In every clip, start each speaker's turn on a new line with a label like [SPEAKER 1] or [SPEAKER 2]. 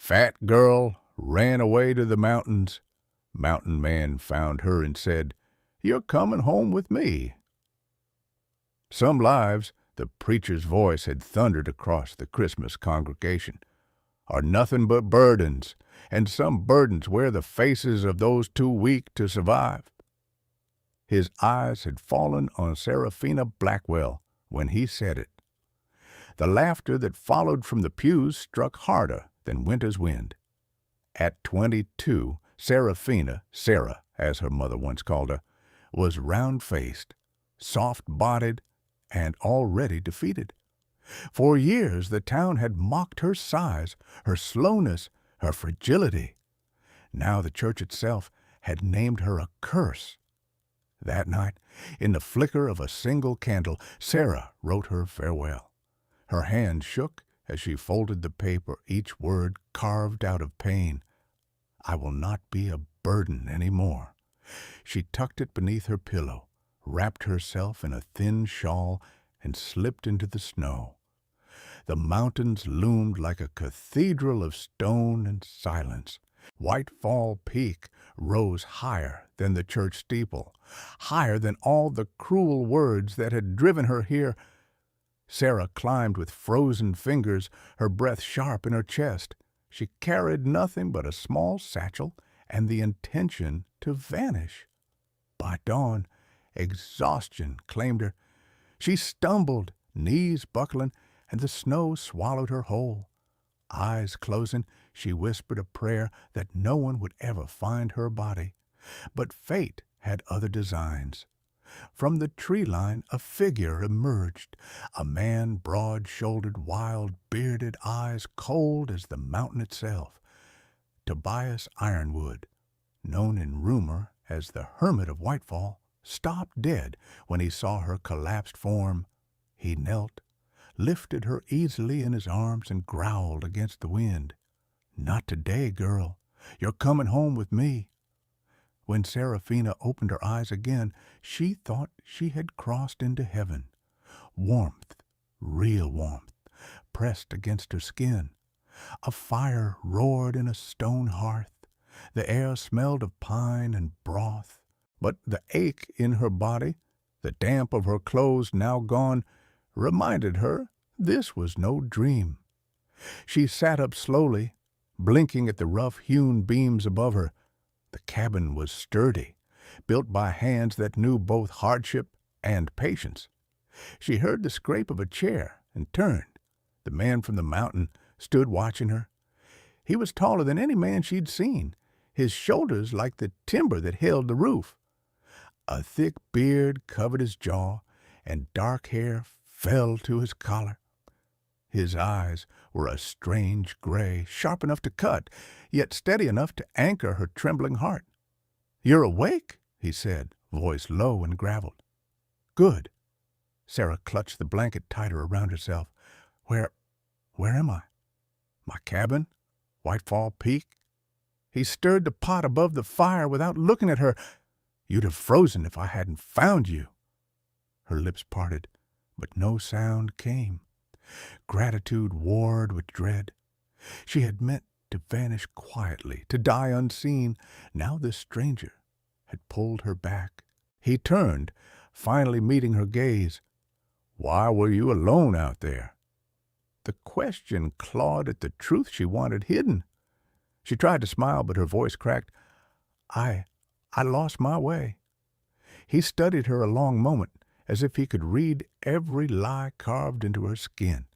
[SPEAKER 1] Fat girl ran away to the mountains. Mountain man found her and said, "You're coming home with me." Some lives, the preacher's voice had thundered across the Christmas congregation, are nothing but burdens, and some burdens wear the faces of those too weak to survive. His eyes had fallen on Seraphina Blackwell when he said it. The laughter that followed from the pews struck harder than winter's wind. At 22, Seraphina, Sarah, as her mother once called her, was round-faced, soft-bodied, and already defeated. For years the town had mocked her size, her slowness, her fragility. Now the church itself had named her a curse. That night, in the flicker of a single candle, Sarah wrote her farewell. Her hand shook as she folded the paper, each word carved out of pain. I will not be a burden any more. She tucked it beneath her pillow, wrapped herself in a thin shawl, and slipped into the snow. The mountains loomed like a cathedral of stone and silence. Whitefall Peak rose higher than the church steeple, higher than all the cruel words that had driven her here. Sarah climbed with frozen fingers, her breath sharp in her chest. She carried nothing but a small satchel and the intention to vanish. By dawn, exhaustion claimed her. She stumbled, knees buckling, and the snow swallowed her whole. Eyes closing, she whispered a prayer that no one would ever find her body. But fate had other designs. From the tree line a figure emerged, a man broad-shouldered, wild-bearded, eyes cold as the mountain itself. Tobias Ironwood, known in rumor as the Hermit of Whitefall, stopped dead when he saw her collapsed form. He knelt, lifted her easily in his arms, and growled against the wind. "Not today, girl. You're coming home with me." When Seraphina opened her eyes again, she thought she had crossed into heaven. Warmth, real warmth, pressed against her skin. A fire roared in a stone hearth. The air smelled of pine and broth. But the ache in her body, the damp of her clothes now gone, reminded her this was no dream. She sat up slowly, blinking at the rough-hewn beams above her. The cabin was sturdy, built by hands that knew both hardship and patience. She heard the scrape of a chair and turned. The man from the mountain stood watching her. He was taller than any man she'd seen, his shoulders like the timber that held the roof. A thick beard covered his jaw, and dark hair fell to his collar. His eyes were a strange gray, sharp enough to cut, yet steady enough to anchor her trembling heart. "You're awake," he said, voice low and graveled. "Good." Sarah clutched the blanket tighter around herself. Where am I? My cabin? Whitefall Peak?" He stirred the pot above the fire without looking at her. "You'd have frozen if I hadn't found you." Her lips parted, but no sound came. Gratitude warred with dread. She had meant to vanish quietly, to die unseen. Now this stranger had pulled her back. He turned, finally meeting her gaze. "Why were you alone out there?" The question clawed at the truth she wanted hidden. She tried to smile, but her voice cracked. I lost my way." He studied her a long moment, as if he could read every lie carved into her skin.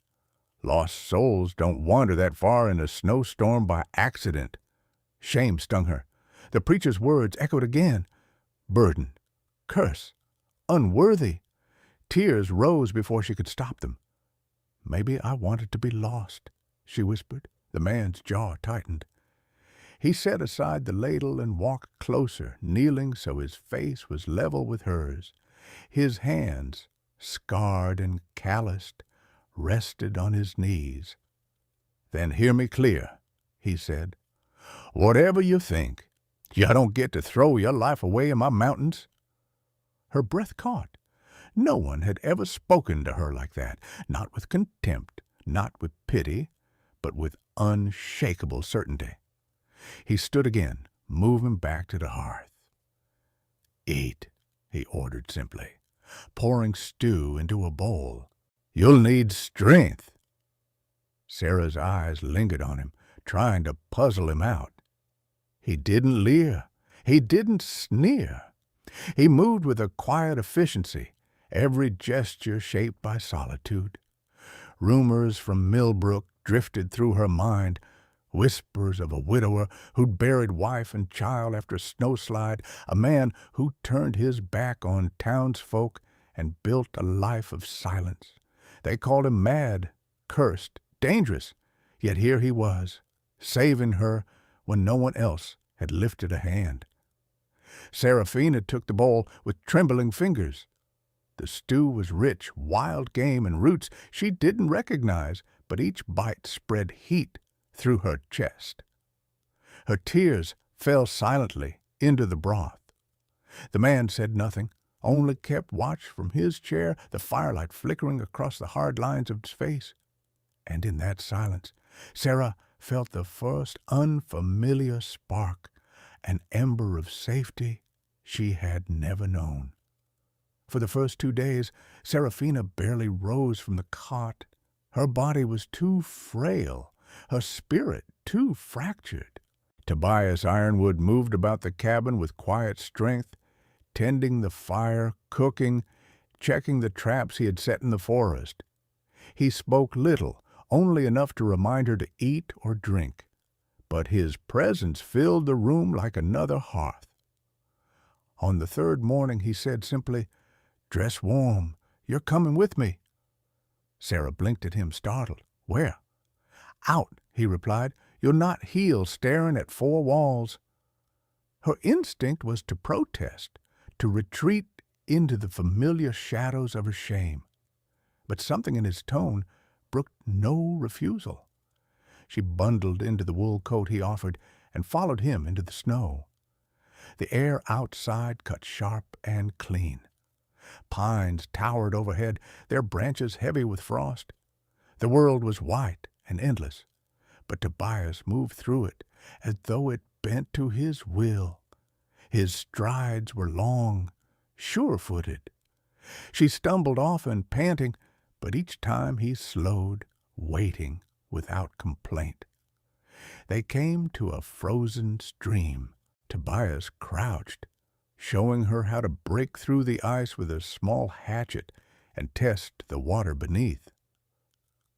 [SPEAKER 1] Lost souls don't wander that far in a snowstorm by accident. Shame stung her. The preacher's words echoed again. Burden, curse, unworthy. Tears rose before she could stop them. "Maybe I wanted to be lost," she whispered. The man's jaw tightened. He set aside the ladle and walked closer, kneeling so his face was level with hers. His hands, scarred and calloused, rested on his knees. "Then hear me clear," he said. "Whatever you think, you don't get to throw your life away in my mountains." Her breath caught. No one had ever spoken to her like that, not with contempt, not with pity, but with unshakable certainty. He stood again, moving back to the hearth. "Eat," he ordered simply, pouring stew into a bowl. "You'll need strength." Sarah's eyes lingered on him, trying to puzzle him out. He didn't leer. He didn't sneer. He moved with a quiet efficiency, every gesture shaped by solitude. Rumors from Millbrook drifted through her mind, whispers of a widower who'd buried wife and child after a snowslide, a man who turned his back on townsfolk and built a life of silence. They called him mad, cursed, dangerous, yet here he was, saving her when no one else had lifted a hand. Seraphina took the bowl with trembling fingers. The stew was rich, wild game and roots she didn't recognize, but each bite spread heat through her chest. Her tears fell silently into the broth. The man said nothing, only kept watch from his chair, the firelight flickering across the hard lines of his face. And in that silence, Sarah felt the first unfamiliar spark, an ember of safety she had never known. For the first 2 days, Seraphina barely rose from the cot. Her body was too frail, her spirit too fractured. Tobias Ironwood moved about the cabin with quiet strength, tending the fire, cooking, checking the traps he had set in the forest. He spoke little, only enough to remind her to eat or drink, but his presence filled the room like another hearth. On the third morning he said simply, "Dress warm. You're coming with me." Sarah blinked at him, startled. "Where?" "Out," he replied. "You'll not heal staring at four walls." Her instinct was to protest, to retreat into the familiar shadows of her shame. But something in his tone brooked no refusal. She bundled into the wool coat he offered and followed him into the snow. The air outside cut sharp and clean. Pines towered overhead, their branches heavy with frost. The world was white and endless, but Tobias moved through it as though it bent to his will. His strides were long, sure-footed. She stumbled often, panting, but each time he slowed, waiting without complaint. They came to a frozen stream. Tobias crouched, showing her how to break through the ice with a small hatchet and test the water beneath.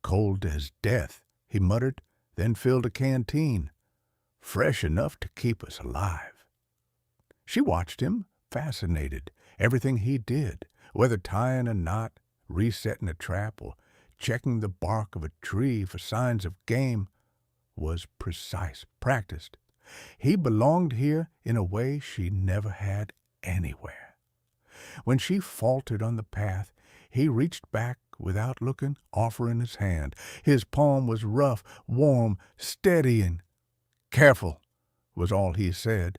[SPEAKER 1] "Cold as death," he muttered, then filled a canteen. "Fresh enough to keep us alive." She watched him, fascinated. Everything he did, whether tying a knot, resetting a trap, or checking the bark of a tree for signs of game, was precise, practiced. He belonged here in a way she never had anywhere. When she faltered on the path, he reached back without looking, offering his hand. His palm was rough, warm, steadying. "Careful," was all he said.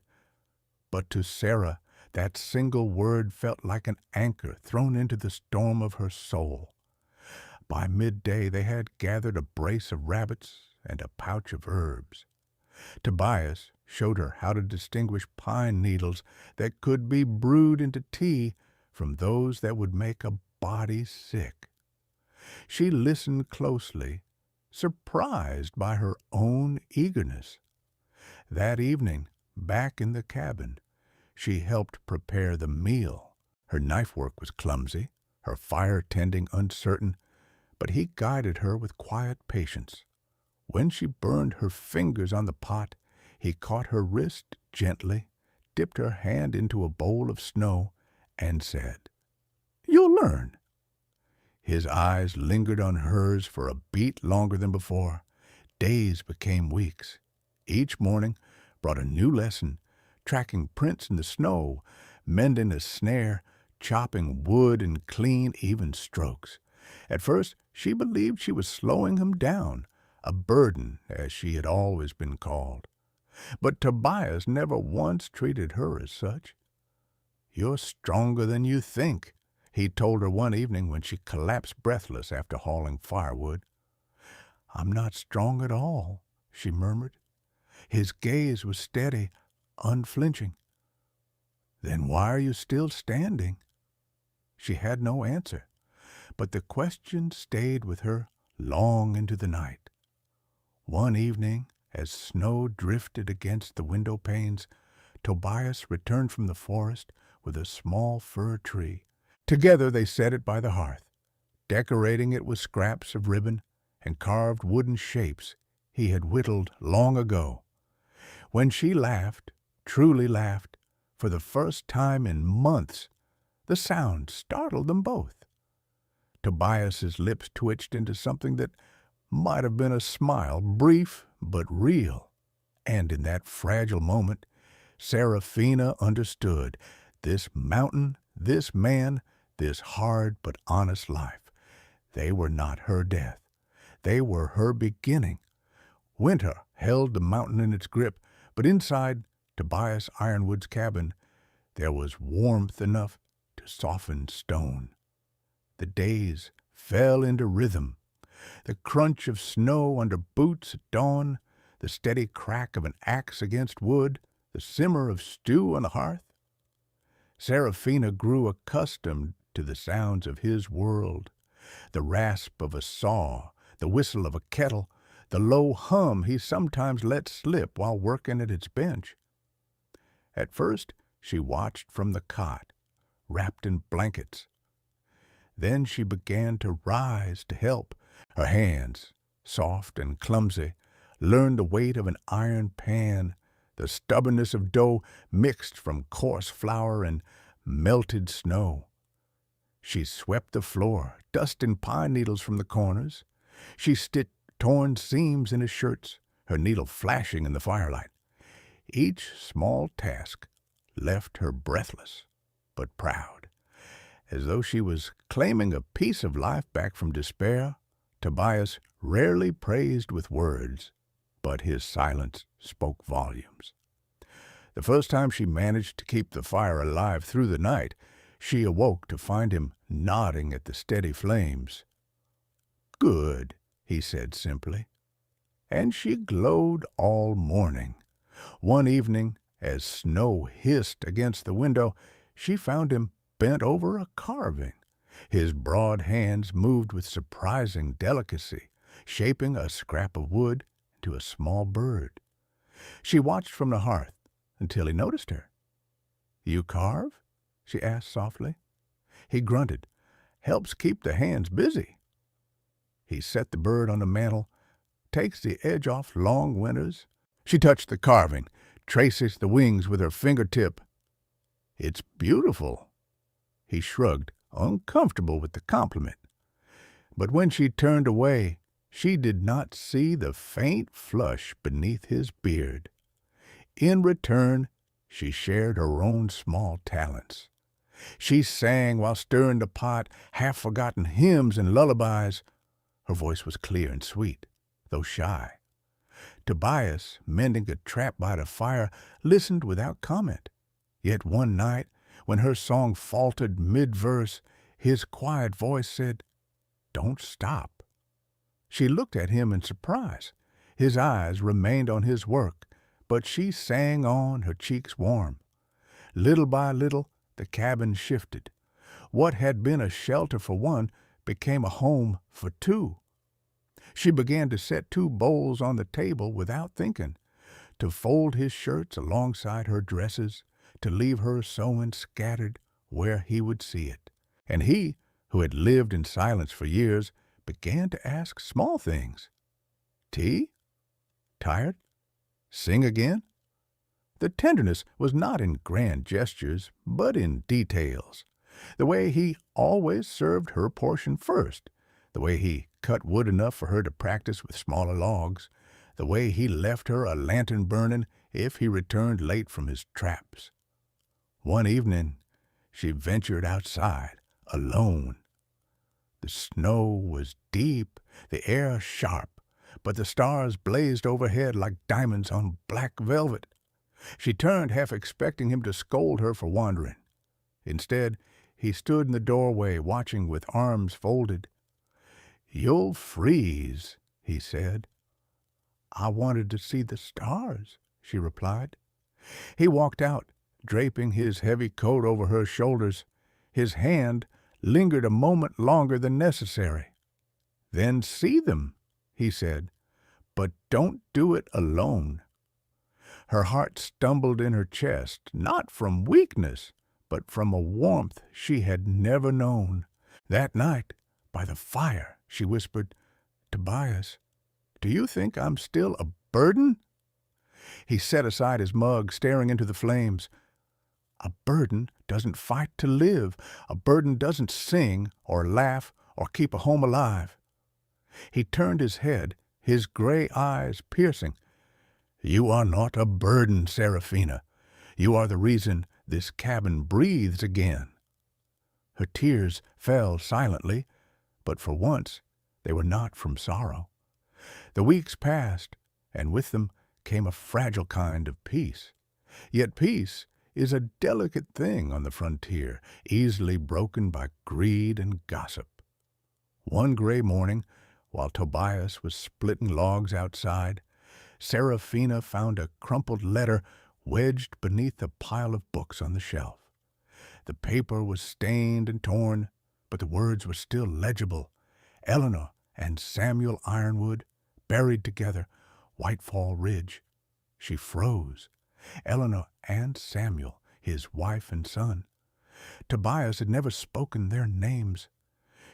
[SPEAKER 1] But to Sarah, that single word felt like an anchor thrown into the storm of her soul. By midday they had gathered a brace of rabbits and a pouch of herbs. Tobias showed her how to distinguish pine needles that could be brewed into tea from those that would make a body sick. She listened closely, surprised by her own eagerness. That evening, back in the cabin, she helped prepare the meal. Her knife work was clumsy, her fire tending uncertain, but he guided her with quiet patience. When she burned her fingers on the pot, he caught her wrist gently, dipped her hand into a bowl of snow, and said, "You'll learn." His eyes lingered on hers for a beat longer than before. Days became weeks. Each morning brought a new lesson, tracking prints in the snow, mending a snare, chopping wood in clean, even strokes. At first, she believed she was slowing him down, a burden, as she had always been called. But Tobias never once treated her as such. "You're stronger than you think," he told her one evening when she collapsed breathless after hauling firewood. "I'm not strong at all," she murmured. His gaze was steady, unflinching. Then why are you still standing? She had no answer, but the question stayed with her long into the night. One evening, as snow drifted against the window panes, Tobias returned from the forest with a small fir tree. Together they set it by the hearth, decorating it with scraps of ribbon and carved wooden shapes he had whittled long ago. When she laughed, truly laughed, for the first time in months, the sound startled them both. Tobias's lips twitched into something that might have been a smile, brief but real. And in that fragile moment, Seraphina understood this mountain, this man, this hard but honest life. They were not her death. They were her beginning. Winter held the mountain in its grip, but inside Tobias Ironwood's cabin, there was warmth enough to soften stone. The days fell into rhythm. The crunch of snow under boots at dawn, the steady crack of an axe against wood, the simmer of stew on the hearth. Seraphina grew accustomed to the sounds of his world, the rasp of a saw, the whistle of a kettle, the low hum he sometimes let slip while working at its bench. At first she watched from the cot, wrapped in blankets. Then she began to rise to help. Her hands, soft and clumsy, learned the weight of an iron pan, the stubbornness of dough mixed from coarse flour and melted snow. She swept the floor, dusting pine needles from the corners. She stitched torn seams in his shirts, her needle flashing in the firelight. Each small task left her breathless but proud. As though she was claiming a piece of life back from despair, Tobias rarely praised with words, but his silence spoke volumes. The first time she managed to keep the fire alive through the night, she awoke to find him nodding at the steady flames. "Good," he said simply. And she glowed all morning. One evening, as snow hissed against the window, she found him bent over a carving. His broad hands moved with surprising delicacy, shaping a scrap of wood into a small bird. She watched from the hearth until he noticed her. "You carve?" she asked softly. He grunted. "Helps keep the hands busy." He set the bird on the mantel, takes the edge off long winters. She touched the carving, traces the wings with her fingertip. "It's beautiful." He shrugged, uncomfortable with the compliment. But when she turned away, she did not see the faint flush beneath his beard. In return, she shared her own small talents. She sang while stirring the pot, half-forgotten hymns and lullabies. Her voice was clear and sweet, though shy. Tobias, mending a trap by the fire, listened without comment. Yet one night, when her song faltered mid-verse, his quiet voice said, "Don't stop." She looked at him in surprise. His eyes remained on his work, but she sang on, her cheeks warm. Little by little, the cabin shifted. What had been a shelter for one became a home for two. She began to set 2 bowls on the table without thinking, to fold his shirts alongside her dresses, to leave her sewing scattered where he would see it. And he, who had lived in silence for years, began to ask small things. "Tea? Tired? Sing again?" The tenderness was not in grand gestures, but in details. The way he always served her portion first, the way he cut wood enough for her to practice with smaller logs, the way he left her a lantern burning if he returned late from his traps. One evening, she ventured outside, alone. The snow was deep, the air sharp, but the stars blazed overhead like diamonds on black velvet. She turned, half expecting him to scold her for wandering. Instead, he stood in the doorway, watching with arms folded. "You'll freeze," he said. I wanted to see the stars, she replied. He walked out, draping his heavy coat over her shoulders. His hand lingered a moment longer than necessary. Then see them, he said, but don't do it alone. Her heart stumbled in her chest, not from weakness, but from a warmth she had never known. That night, by the fire, she whispered, Tobias, do you think I'm still a burden? He set aside his mug, staring into the flames. A burden doesn't fight to live. A burden doesn't sing or laugh or keep a home alive. He turned his head, his gray eyes piercing. You are not a burden, Seraphina. You are the reason this cabin breathes again. Her tears fell silently, but for once they were not from sorrow. The weeks passed, and with them came a fragile kind of peace. Yet peace is a delicate thing on the frontier, easily broken by greed and gossip. One gray morning, while Tobias was splitting logs outside, Seraphina found a crumpled letter wedged beneath a pile of books on the shelf. The paper was stained and torn, but the words were still legible. Eleanor and Samuel Ironwood, buried together, Whitefall Ridge. She froze. Eleanor and Samuel, his wife and son. Tobias had never spoken their names.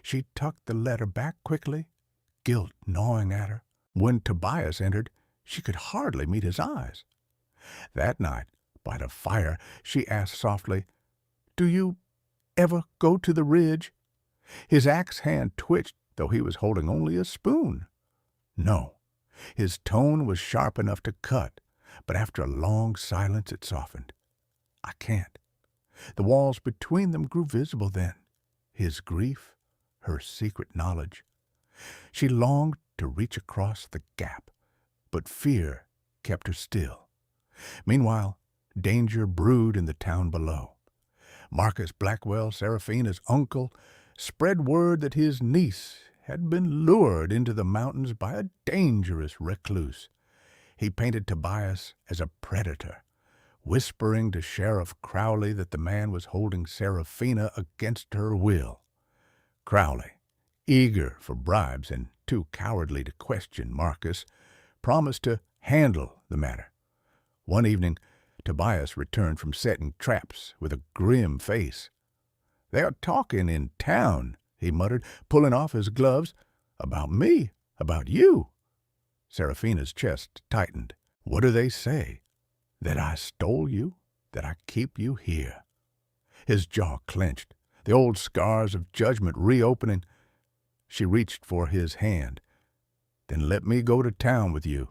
[SPEAKER 1] She tucked the letter back quickly, guilt gnawing at her. When Tobias entered, she could hardly meet his eyes. That night, by the fire, she asked softly, Do you ever go to the ridge? His axe hand twitched, though he was holding only a spoon. No. His tone was sharp enough to cut, but after a long silence it softened. I can't. The walls between them grew visible then. His grief, her secret knowledge. She longed to reach across the gap, but fear kept her still. Meanwhile, danger brewed in the town below. Marcus Blackwell, Seraphina's uncle, spread word that his niece had been lured into the mountains by a dangerous recluse. He painted Tobias as a predator, whispering to Sheriff Crowley that the man was holding Seraphina against her will. Crowley, eager for bribes and too cowardly to question Marcus, promised to handle the matter. One evening, Tobias returned from setting traps with a grim face. They are talking in town, he muttered, pulling off his gloves. About me, about you. Seraphina's chest tightened. What do they say? That I stole you? That I keep you here? His jaw clenched, the old scars of judgment reopening. She reached for his hand. Then let me go to town with you.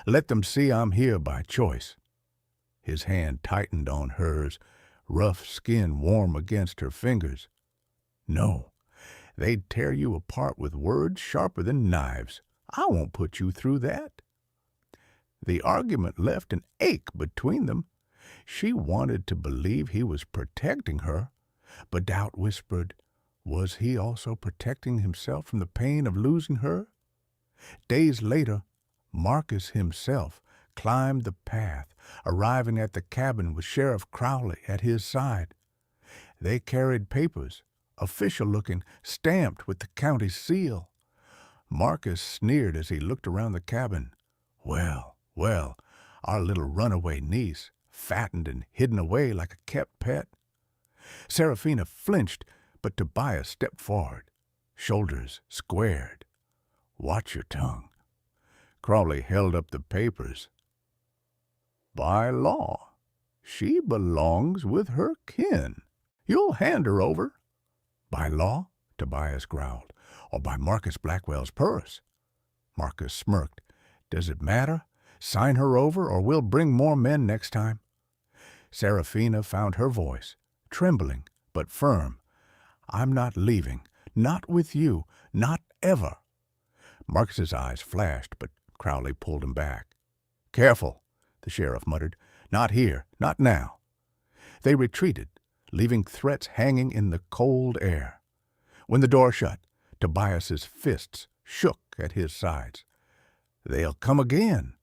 [SPEAKER 1] Let them see I'm here by choice. His hand tightened on hers, rough skin warm against her fingers. No, they'd tear you apart with words sharper than knives. I won't put you through that. The argument left an ache between them. She wanted to believe he was protecting her, but doubt whispered, was he also protecting himself from the pain of losing her? Days later, Marcus himself climbed the path, arriving at the cabin with Sheriff Crowley at his side. They carried papers, official-looking, stamped with the county seal. Marcus sneered as he looked around the cabin. Well, well, our little runaway niece, fattened and hidden away like a kept pet. Seraphina flinched, but Tobias stepped forward, shoulders squared. Watch your tongue. Crowley held up the papers. By law, she belongs with her kin. You'll hand her over. By law, Tobias growled, or by Marcus Blackwell's purse. Marcus smirked. Does it matter? Sign her over, or we'll bring more men next time. Seraphina found her voice, trembling but firm. I'm not leaving. Not with you. Not ever. Marcus's eyes flashed, but Crowley pulled him back. Careful, the sheriff muttered. Not here. Not now. They retreated, leaving threats hanging in the cold air. When the door shut, Tobias's fists shook at his sides. "They'll come again."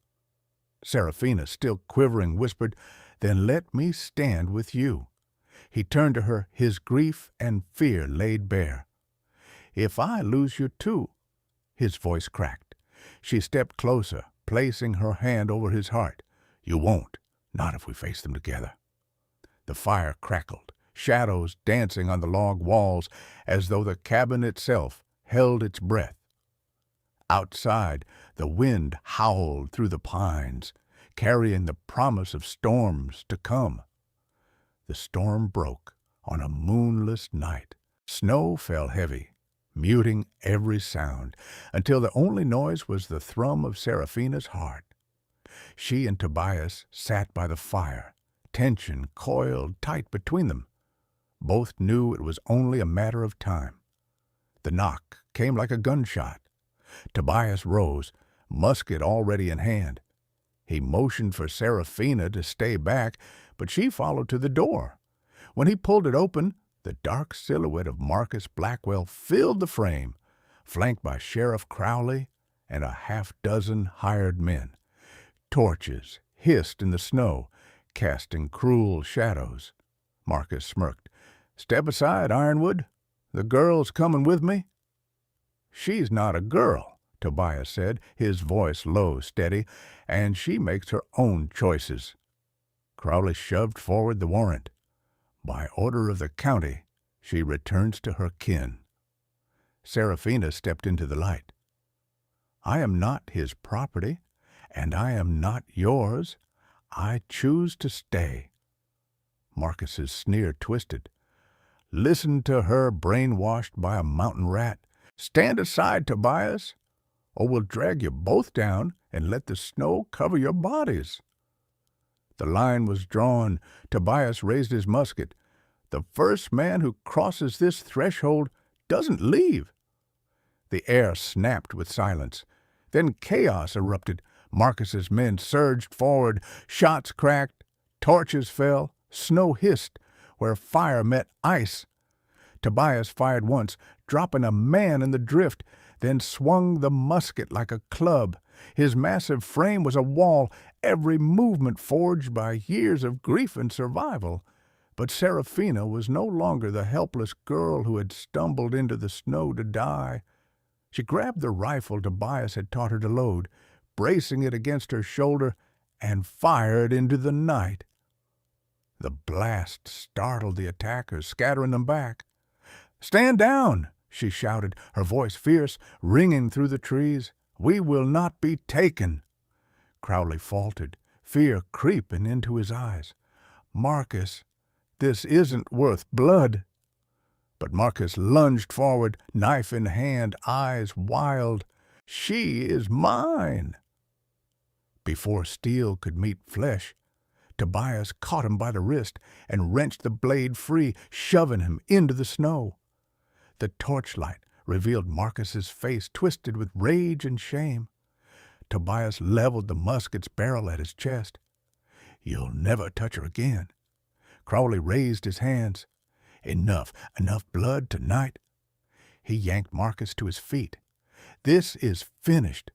[SPEAKER 1] Seraphina, still quivering, whispered, "Then let me stand with you." He turned to her, his grief and fear laid bare. "If I lose you too," his voice cracked. She stepped closer, placing her hand over his heart. "You won't, not if we face them together." The fire crackled, shadows dancing on the log walls as though the cabin itself held its breath. Outside, the wind howled through the pines, carrying the promise of storms to come. The storm broke on a moonless night. Snow fell heavy, muting every sound, until the only noise was the thrum of Seraphina's heart. She and Tobias sat by the fire, tension coiled tight between them. Both knew it was only a matter of time. The knock came like a gunshot. Tobias rose, musket already in hand. He motioned for Seraphina to stay back, but she followed to the door. When he pulled it open, the dark silhouette of Marcus Blackwell filled the frame, flanked by Sheriff Crowley and a half-dozen hired men. Torches hissed in the snow, casting cruel shadows. Marcus smirked. "Step aside, Ironwood. The girl's coming with me." "She's not a girl," Tobias said, his voice low, steady, "and she makes her own choices." Crowley shoved forward the warrant. "By order of the county, she returns to her kin." Seraphina stepped into the light. "I am not his property, and I am not yours. I choose to stay." Marcus's sneer twisted. "Listen to her, brainwashed by a mountain rat. Stand aside, Tobias, or we'll drag you both down and let the snow cover your bodies." The line was drawn. Tobias raised his musket. "The first man who crosses this threshold doesn't leave." The air snapped with silence. Then chaos erupted. Marcus's men surged forward. Shots cracked. Torches fell. Snow hissed where fire met ice. Tobias fired once, dropping a man in the drift, then swung the musket like a club. His massive frame was a wall, every movement forged by years of grief and survival. But Seraphina was no longer the helpless girl who had stumbled into the snow to die. She grabbed the rifle Tobias had taught her to load, bracing it against her shoulder, and fired into the night. The blast startled the attackers, scattering them back. "Stand down!" she shouted, her voice fierce, ringing through the trees. "We will not be taken." Crowley faltered, fear creeping into his eyes. "Marcus, this isn't worth blood." But Marcus lunged forward, knife in hand, eyes wild. "She is mine." Before steel could meet flesh, Tobias caught him by the wrist and wrenched the blade free, shoving him into the snow. The torchlight revealed Marcus's face twisted with rage and shame. Tobias leveled the musket's barrel at his chest. "You'll never touch her again." Crowley raised his hands. Enough blood tonight." He yanked Marcus to his feet. "This is finished."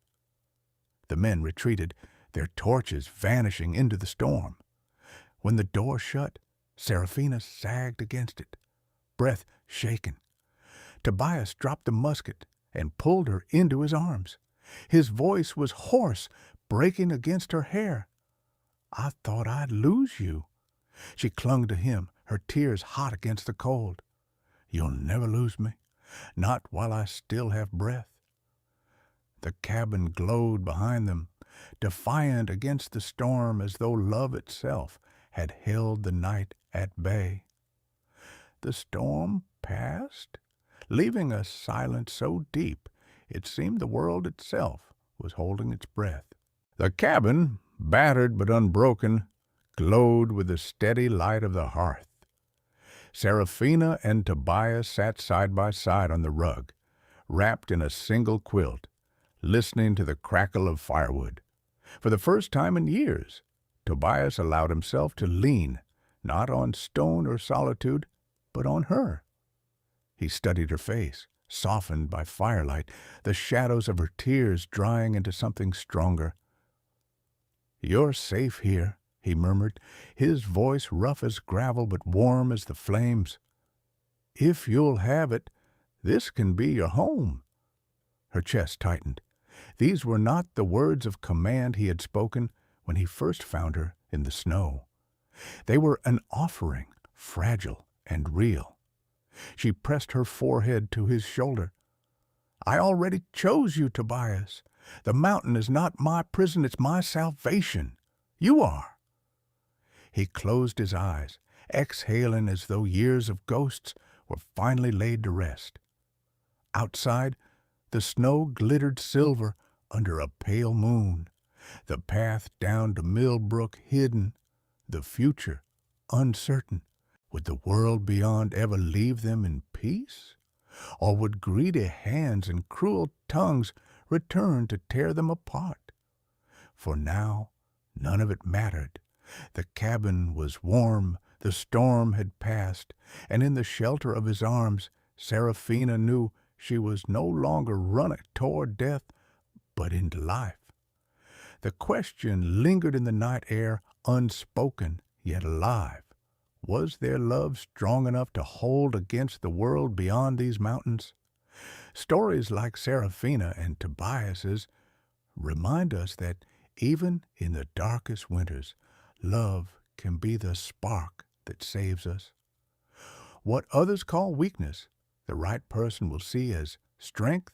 [SPEAKER 1] The men retreated, their torches vanishing into the storm. When the door shut, Seraphina sagged against it, breath shaken. Tobias dropped the musket and pulled her into his arms. His voice was hoarse, breaking against her hair. "I thought I'd lose you." She clung to him, her tears hot against the cold. "You'll never lose me, not while I still have breath." The cabin glowed behind them, defiant against the storm as though love itself had held the night at bay. The storm passed, leaving a silence so deep it seemed the world itself was holding its breath. The cabin, battered but unbroken, glowed with the steady light of the hearth. Seraphina and Tobias sat side by side on the rug, wrapped in a single quilt, listening to the crackle of firewood. For the first time in years, Tobias allowed himself to lean, not on stone or solitude, but on her. He studied her face, softened by firelight, the shadows of her tears drying into something stronger. "You're safe here," he murmured, his voice rough as gravel but warm as the flames. "If you'll have it, this can be your home." Her chest tightened. These were not the words of command he had spoken when he first found her in the snow. They were an offering, fragile and real. She pressed her forehead to his shoulder. "I already chose you, Tobias. The mountain is not my prison, it's my salvation. You are." He closed his eyes, exhaling as though years of ghosts were finally laid to rest. Outside, the snow glittered silver under a pale moon, the path down to Millbrook hidden, the future uncertain. Would the world beyond ever leave them in peace? Or would greedy hands and cruel tongues return to tear them apart? For now, none of it mattered. The cabin was warm, the storm had passed, and in the shelter of his arms, Seraphina knew she was no longer running toward death, but into life. The question lingered in the night air, unspoken yet alive. Was their love strong enough to hold against the world beyond these mountains? Stories like Seraphina and Tobias's remind us that even in the darkest winters, love can be the spark that saves us. What others call weakness, the right person will see as strength,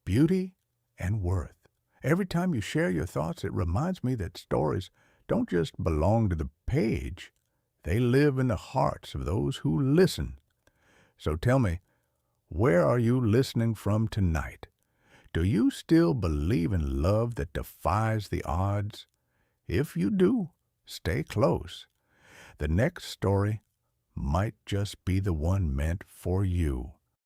[SPEAKER 1] beauty, and worth. Every time you share your thoughts, it reminds me that stories don't just belong to the page. They live in the hearts of those who listen. So tell me, where are you listening from tonight? Do you still believe in love that defies the odds? If you do, stay close. The next story might just be the one meant for you.